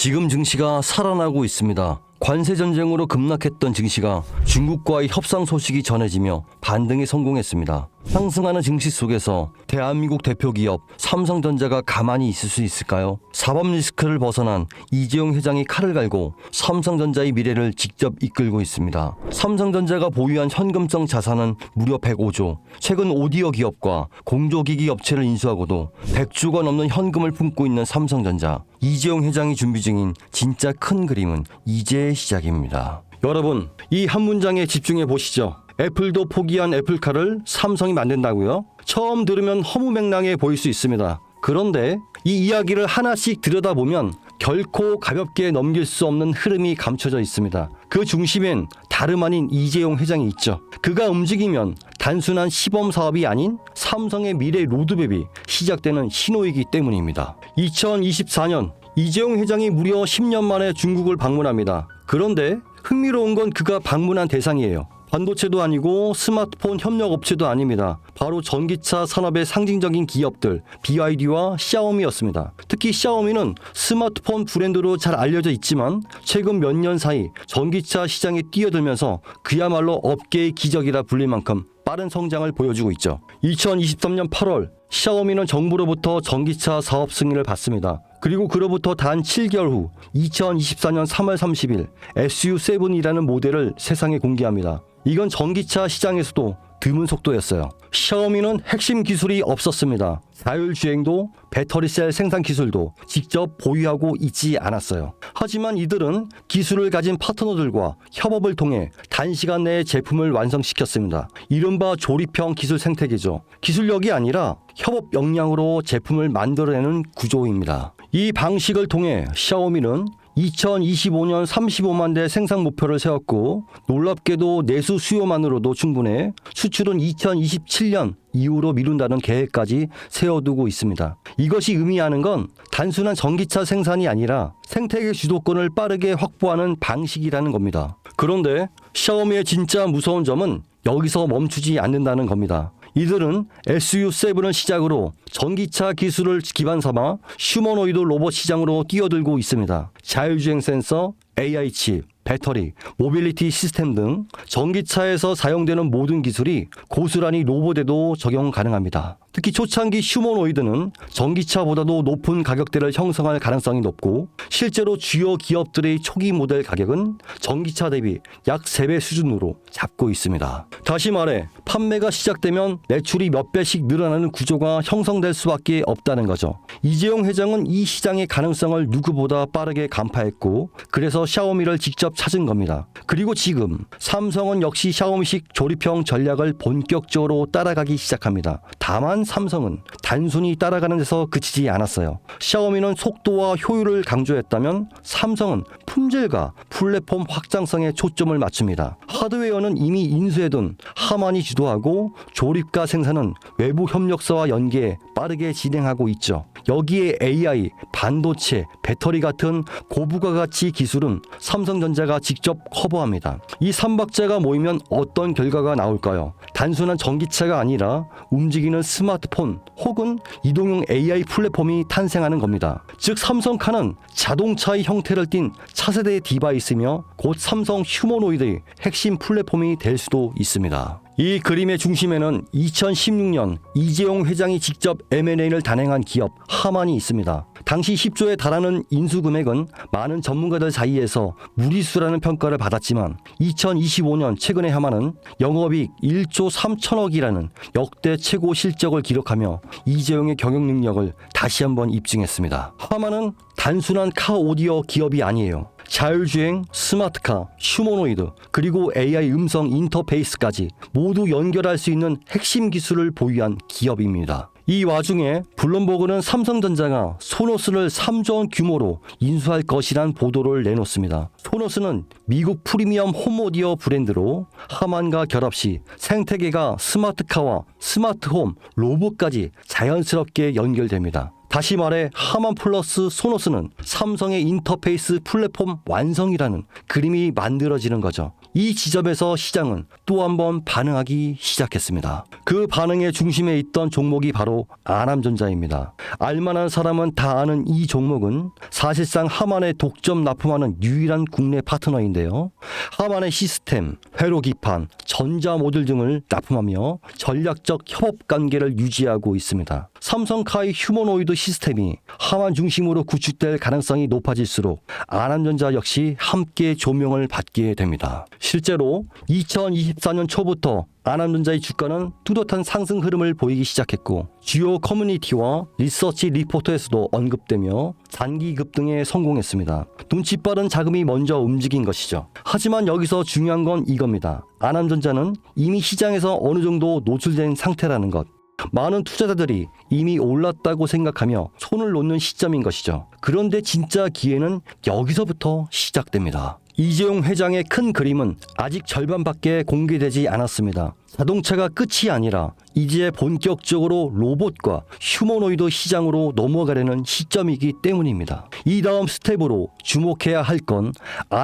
지금 증시가 살아나고 있습니다. 관세 전쟁으로 급락했던 증시가 중국과의 협상 소식이 전해지며 반등에 성공했습니다. 상승하는 증시 속에서 대한민국 대표 기업 삼성전자가 가만히 있을 수 있을까요? 사법 리스크를 벗어난 이재용 회장이 칼을 갈고 삼성전자의 미래를 직접 이끌고 있습니다. 삼성전자가 보유한 현금성 자산은 무려 105조, 최근 오디오 기업과 공조기기 업체를 인수하고도 100조가 넘는 현금을 품고 있는 삼성전자. 이재용 회장이 준비 중인 진짜 큰 그림은 이제 시작입니다. 여러분, 이 한 문장에 집중해 보시죠. 애플도 포기한 애플카를 삼성이 만든다고요? 처음 들으면 허무맹랑해 보일 수 있습니다. 그런데 이 이야기를 하나씩 들여다보면 결코 가볍게 넘길 수 없는 흐름이 감춰져 있습니다. 그 중심엔 다름 아닌 이재용 회장이 있죠. 그가 움직이면 단순한 시범 사업이 아닌 삼성의 미래 로드맵이 시작되는 신호이기 때문입니다. 2024년 이재용 회장이 무려 10년 만에 중국을 방문합니다. 그런데 흥미로운 건 그가 방문한 대상이에요. 반도체도 아니고 스마트폰 협력업체도 아닙니다. 바로 전기차 산업의 상징적인 기업들 BYD와 샤오미였습니다. 특히 샤오미는 스마트폰 브랜드로 잘 알려져 있지만 최근 몇 년 사이 전기차 시장에 뛰어들면서 그야말로 업계의 기적이라 불릴 만큼 빠른 성장을 보여주고 있죠. 2023년 8월 샤오미는 정부로부터 전기차 사업 승인을 받습니다. 그리고 그로부터 단 7개월 후 2024년 3월 30일 SU7이라는 모델을 세상에 공개합니다. 이건 전기차 시장에서도 드문 속도였어요. 샤오미는 핵심 기술이 없었습니다. 자율주행도 배터리셀 생산 기술도 직접 보유하고 있지 않았어요. 하지만 이들은 기술을 가진 파트너들과 협업을 통해 단시간 내에 제품을 완성시켰습니다. 이른바 조립형 기술 생태계죠. 기술력이 아니라 협업 역량으로 제품을 만들어내는 구조입니다. 이 방식을 통해 샤오미는 2025년 35만 대 생산 목표를 세웠고 놀랍게도 내수 수요만으로도 충분해 수출은 2027년 이후로 미룬다는 계획까지 세워두고 있습니다. 이것이 의미하는 건 단순한 전기차 생산이 아니라 생태계 주도권을 빠르게 확보하는 방식이라는 겁니다. 그런데 샤오미의 진짜 무서운 점은 여기서 멈추지 않는다는 겁니다. 이들은 SU7을 시작으로 전기차 기술을 기반 삼아 휴머노이드 로봇 시장으로 뛰어들고 있습니다. 자율주행 센서, AI 칩, 배터리, 모빌리티 시스템 등 전기차에서 사용되는 모든 기술이 고스란히 로봇에도 적용 가능합니다. 특히 초창기 휴머노이드는 전기차보다도 높은 가격대를 형성할 가능성이 높고 실제로 주요 기업들의 초기 모델 가격은 전기차 대비 약 3배 수준으로 잡고 있습니다. 다시 말해 판매가 시작되면 매출이 몇 배씩 늘어나는 구조가 형성될 수밖에 없다는 거죠. 이재용 회장은 이 시장의 가능성을 누구보다 빠르게 간파했고 그래서 샤오미를 직접 찾은 겁니다. 그리고 지금 삼성은 역시 샤오미식 조립형 전략을 본격적으로 따라가기 시작합니다. 다만 삼성은 단순히 따라가는 데서 그치지 않았어요. 샤오미는 속도와 효율을 강조했다면 삼성은 품질과 플랫폼 확장성에 초점을 맞춥니다. 하드웨어는 이미 인수해둔 하만이 주도하고 조립과 생산은 외부 협력사와 연계해 빠르게 진행하고 있죠. 여기에 AI, 반도체, 배터리 같은 고부가 가치 기술은 삼성전자가 직접 커버합니다. 이 삼박자가 모이면 어떤 결과가 나올까요? 단순한 전기차가 아니라 움직이는 스마트폰 혹은 이동형 AI 플랫폼이 탄생하는 겁니다. 즉 삼성카는 자동차의 형태를 띤 차세대 디바이스며 곧 삼성 휴머노이드의 핵심 플랫폼이 될 수도 있습니다. 이 그림의 중심에는 2016년 이재용 회장이 직접 M&A를 단행한 기업 하만이 있습니다. 당시 10조에 달하는 인수 금액은 많은 전문가들 사이에서 무리수라는 평가를 받았지만 2025년 최근에 하만은 영업이익 1조 3천억이라는 역대 최고 실적을 기록하며 이재용의 경영 능력을 다시 한번 입증했습니다. 하만은 단순한 카 오디오 기업이 아니에요. 자율주행, 스마트카, 휴머노이드, 그리고 AI 음성 인터페이스까지 모두 연결할 수 있는 핵심 기술을 보유한 기업입니다. 이 와중에 블룸버그는 삼성전자가 소노스를 3조 원 규모로 인수할 것이란 보도를 내놓습니다. 소노스는 미국 프리미엄 홈오디오 브랜드로 하만과 결합 시 생태계가 스마트카와 스마트홈, 로봇까지 자연스럽게 연결됩니다. 다시 말해 하만 플러스 소노스는 삼성의 인터페이스 플랫폼 완성이라는 그림이 만들어지는 거죠. 이 지점에서 시장은 또 한 번 반응하기 시작했습니다. 그 반응의 중심에 있던 종목이 바로 아남전자입니다. 알만한 사람은 다 아는 이 종목은 사실상 하만에 독점 납품하는 유일한 국내 파트너인데요. 하만의 시스템, 회로 기판, 전자 모듈 등을 납품하며 전략적 협업 관계를 유지하고 있습니다. 삼성카이 휴머노이드 시스템이 하만 중심으로 구축될 가능성이 높아질수록 아남전자 역시 함께 조명을 받게 됩니다. 실제로 2024년 초부터 아남전자의 주가는 뚜렷한 상승 흐름을 보이기 시작했고 주요 커뮤니티와 리서치 리포트에서도 언급되며 단기 급등에 성공했습니다. 눈치 빠른 자금이 먼저 움직인 것이죠. 하지만 여기서 중요한 건 이겁니다. 아남전자는 이미 시장에서 어느 정도 노출된 상태라는 것. 많은 투자자들이 이미 올랐다고 생각하며 손을 놓는 시점인 것이죠. 그런데 진짜 기회는 여기서부터 시작됩니다. 이재용 회장의 큰 그림은 아직 절반밖에 공개되지 않았습니다. 자동차가 끝이 아니라 이제 본격적으로 로봇과 휴머노이드 시장으로 넘어가려는 시점이기 때문입니다. 이 다음 스텝으로 주목해야 할 건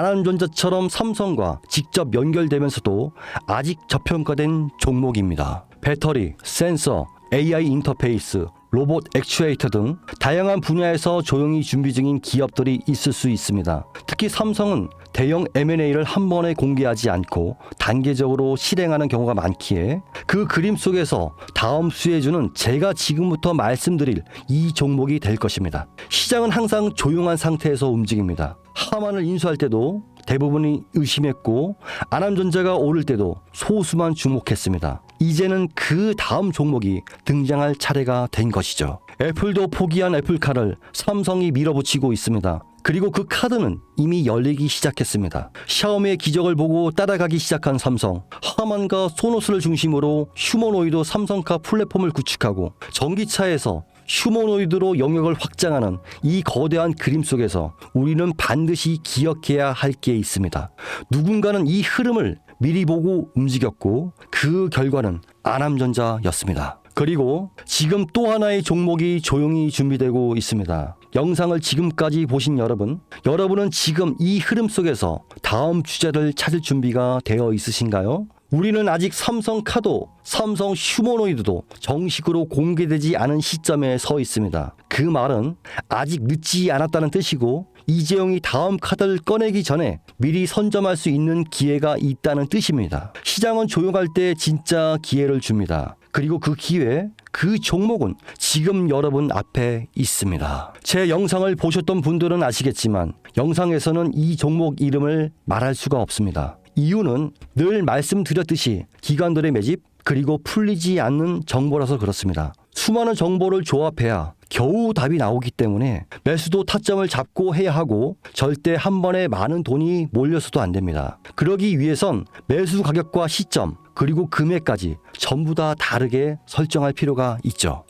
아남전자처럼 삼성과 직접 연결되면서도 아직 저평가된 종목입니다. 배터리, 센서, AI 인터페이스, 로봇 액추에이터 등 다양한 분야에서 조용히 준비 중인 기업들이 있을 수 있습니다. 특히 삼성은 대형 M&A를 한 번에 공개하지 않고 단계적으로 실행하는 경우가 많기에 그 그림 속에서 다음 수혜주는 제가 지금부터 말씀드릴 이 종목이 될 것입니다. 시장은 항상 조용한 상태에서 움직입니다. 하만을 인수할 때도 대부분이 의심했고 아남전자가 오를 때도 소수만 주목했습니다. 이제는 그 다음 종목이 등장할 차례가 된 것이죠. 애플도 포기한 애플카를 삼성이 밀어붙이고 있습니다. 그리고 그 카드는 이미 열리기 시작했습니다. 샤오미의 기적을 보고 따라가기 시작한 삼성, 하만과 소노스를 중심으로 휴머노이드 삼성카 플랫폼을 구축하고 전기차에서 휴머노이드로 영역을 확장하는 이 거대한 그림 속에서 우리는 반드시 기억해야 할 게 있습니다. 누군가는 이 흐름을 미리 보고 움직였고 그 결과는 아남전자였습니다. 그리고 지금 또 하나의 종목이 조용히 준비되고 있습니다. 영상을 지금까지 보신 여러분은 지금 이 흐름 속에서 다음 주자를 찾을 준비가 되어 있으신가요? 우리는 아직 삼성카도, 삼성 휴머노이드도 정식으로 공개되지 않은 시점에 서 있습니다. 그 말은 아직 늦지 않았다는 뜻이고 이재용이 다음 카드를 꺼내기 전에 미리 선점할 수 있는 기회가 있다는 뜻입니다. 시장은 조용할 때 진짜 기회를 줍니다. 그리고 그 기회, 그 종목은 지금 여러분 앞에 있습니다. 제 영상을 보셨던 분들은 아시겠지만 영상에서는 이 종목 이름을 말할 수가 없습니다. 이유는 늘 말씀드렸듯이 기관들의 매집 그리고 풀리지 않는 정보라서 그렇습니다. 수많은 정보를 조합해야 겨우 답이 나오기 때문에 매수도 타점을 잡고 해야 하고 절대 한 번에 많은 돈이 몰려서도 안 됩니다. 그러기 위해선 매수 가격과 시점 그리고 금액까지 전부 다 다르게 설정할 필요가 있죠.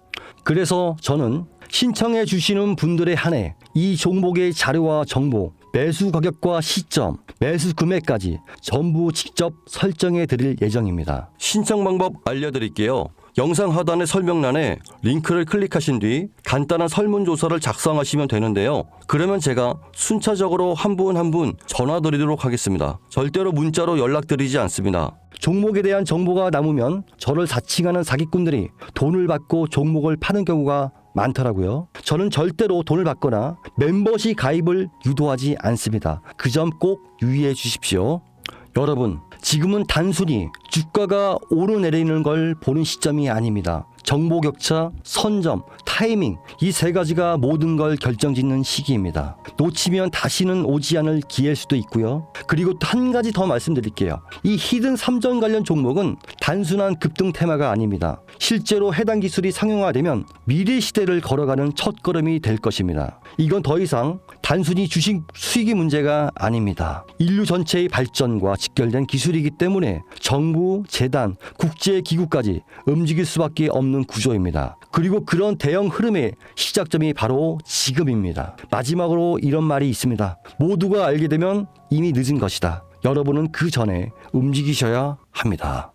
그래서 저는 신청해 주시는 분들에 한해 이 종목의 자료와 정보, 매수 가격과 시점, 매수 금액까지 전부 직접 설정해 드릴 예정입니다. 신청 방법 알려드릴게요. 영상 하단의 설명란에 링크를 클릭하신 뒤 간단한 설문조사를 작성하시면 되는데요. 그러면 제가 순차적으로 한 분 한 분 전화 드리도록 하겠습니다. 절대로 문자로 연락드리지 않습니다. 종목에 대한 정보가 남으면 저를 사칭하는 사기꾼들이 돈을 받고 종목을 파는 경우가 많더라고요. 저는 절대로 돈을 받거나 멤버십 가입을 유도하지 않습니다. 그 점 꼭 유의해 주십시오. 여러분, 지금은 단순히 주가가 오르내리는 걸 보는 시점이 아닙니다. 정보 격차, 선점, 타이밍 이 세 가지가 모든 걸 결정짓는 시기입니다. 놓치면 다시는 오지 않을 기회일 수도 있고요. 그리고 또 한 가지 더 말씀드릴게요. 이 히든 3전 관련 종목은 단순한 급등 테마가 아닙니다. 실제로 해당 기술이 상용화되면 미래 시대를 걸어가는 첫걸음이 될 것입니다. 이건 더 이상 단순히 주식 수익의 문제가 아닙니다. 인류 전체의 발전과 직결된 기술이기 때문에 정부, 재단, 국제기구까지 움직일 수밖에 없는 구조입니다. 그리고 그런 대형 흐름의 시작점이 바로 지금입니다. 마지막으로 이런 말이 있습니다. 모두가 알게 되면 이미 늦은 것이다. 여러분은 그 전에 움직이셔야 합니다.